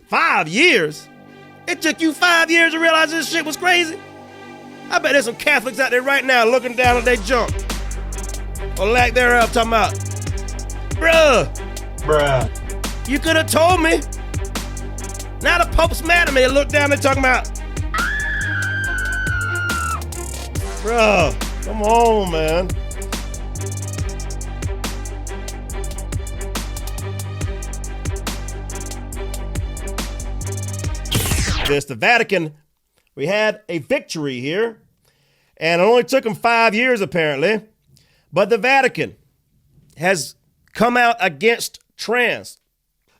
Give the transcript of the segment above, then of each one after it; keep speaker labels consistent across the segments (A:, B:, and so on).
A: 5 years? It took you 5 years to realize this shit was crazy? I bet there's some Catholics out there right now looking down at their junk. Or lack thereof, talking about, bruh, you could have told me. Now the Pope's mad at me. Look down there talking about, bruh, come on, man. The Vatican, we had a victory here, and it only took them 5 years apparently, but the Vatican has come out against trans.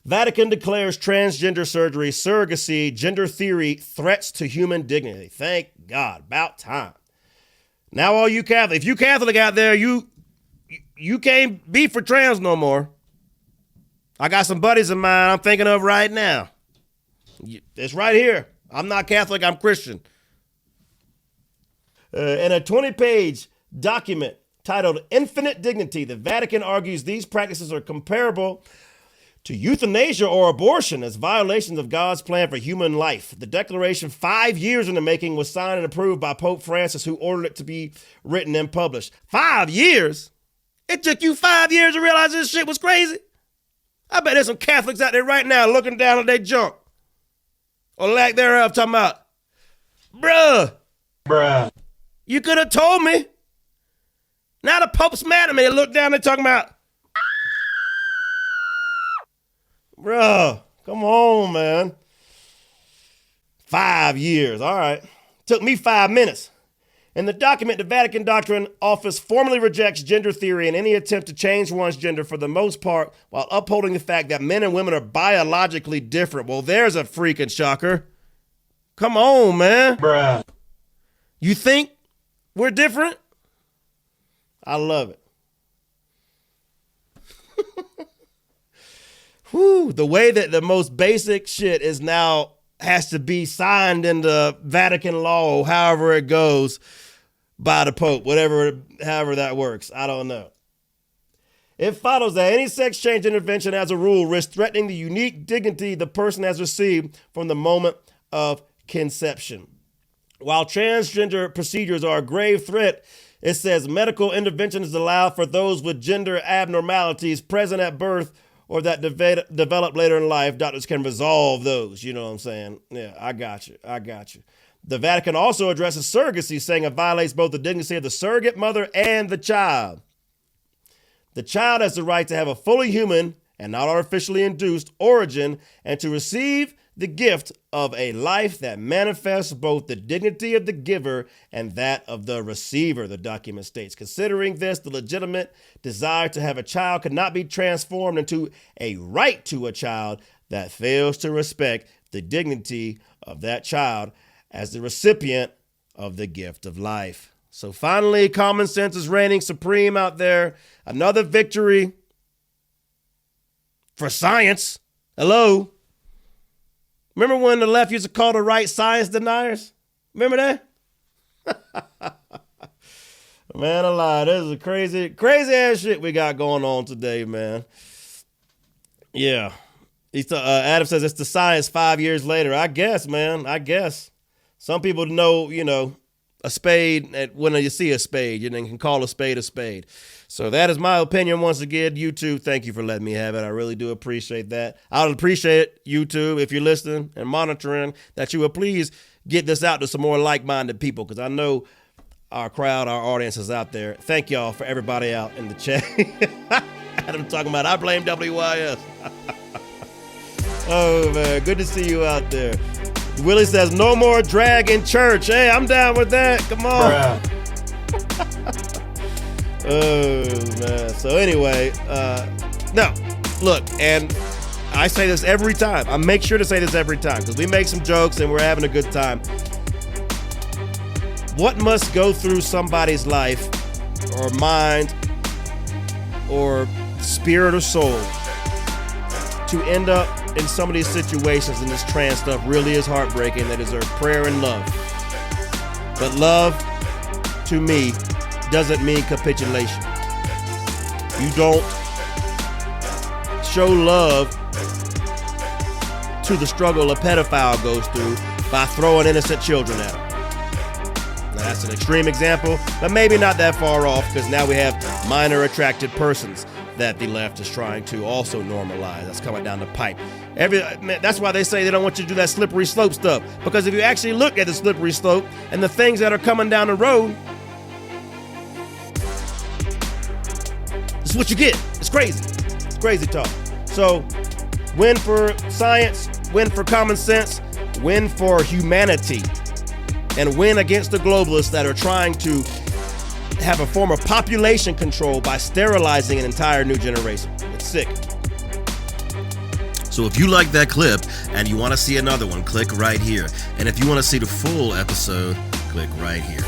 A: Vatican declares transgender surgery, surrogacy, gender theory threats to human dignity. Thank God, about time. Now all you Catholic, if you Catholic out there, you can't be for trans no more. I got some buddies of mine I'm thinking of right now. It's right here. I'm not Catholic, I'm Christian. In a 20-page document titled Infinite Dignity, the Vatican argues these practices are comparable to euthanasia or abortion as violations of God's plan for human life. The declaration, 5 years in the making, was signed and approved by Pope Francis, who ordered it to be written and published. 5 years? It took you 5 years to realize this shit was crazy? I bet there's some Catholics out there right now looking down at their junk. Or lack thereof, talking about, bruh, you could have told me. Now the Pope's mad at me. Look down there talking about, bruh, come on, man. 5 years, all right. Took me 5 minutes. In the document, the Vatican Doctrine Office formally rejects gender theory and any attempt to change one's gender for the most part while upholding the fact that men and women are biologically different. Well, there's a freaking shocker. Come on, man. Bruh. You think we're different? I love it. Whew, the way that the most basic shit is now has to be signed into Vatican law, however it goes, by the Pope, however that works. I don't know. It follows that any sex change intervention as a rule risks threatening the unique dignity the person has received from the moment of conception. While transgender procedures are a grave threat, it says medical intervention is allowed for those with gender abnormalities present at birth or that develop later in life. Doctors can resolve those. You know what I'm saying? Yeah, I got you. The Vatican also addresses surrogacy, saying it violates both the dignity of the surrogate mother and the child. The child has the right to have a fully human and not artificially induced origin and to receive the gift of a life that manifests both the dignity of the giver and that of the receiver, the document states. Considering this, the legitimate desire to have a child cannot be transformed into a right to a child that fails to respect the dignity of that child as the recipient of the gift of life. So finally, common sense is reigning supreme out there. Another victory for science. Hello. Remember when the left used to call the right science deniers? Remember that? Man alive, this is a crazy ass shit we got going on today, man. Yeah. Adam says it's the science 5 years later. I guess, man. I guess. Some people know, a spade, when you see a spade, you can call a spade a spade. So that is my opinion once again. YouTube, thank you for letting me have it. I really do appreciate that. I would appreciate it, YouTube, if you're listening and monitoring, that you would please get this out to some more like-minded people, because I know our crowd, our audience is out there. Thank y'all for everybody out in the chat. Adam talking about, I blame WYS. Oh, man, good to see you out there. Willie says, no more drag in church. Hey, I'm down with that. Come on. Oh, man. So anyway, no, look, and I say this every time. I make sure to say this every time because we make some jokes and we're having a good time. What must go through somebody's life or mind or spirit or soul to end up in some of these situations and this trans stuff really is heartbreaking. They deserve prayer and love. But love, to me, doesn't mean capitulation. You don't show love to the struggle a pedophile goes through by throwing innocent children at him. Now, that's an extreme example, but maybe not that far off, because now we have minor attracted persons that the left is trying to also normalize. That's coming down the pipe. That's why they say they don't want you to do that slippery slope stuff, because if you actually look at the slippery slope and the things that are coming down the road, this is what you get. It's crazy. It's crazy talk. So, win for science, win for common sense, win for humanity, and win against the globalists that are trying to have a form of population control by sterilizing an entire new generation. It's sick.
B: So if you like that clip and you want to see another one, click right here. And if you want to see the full episode, click right here.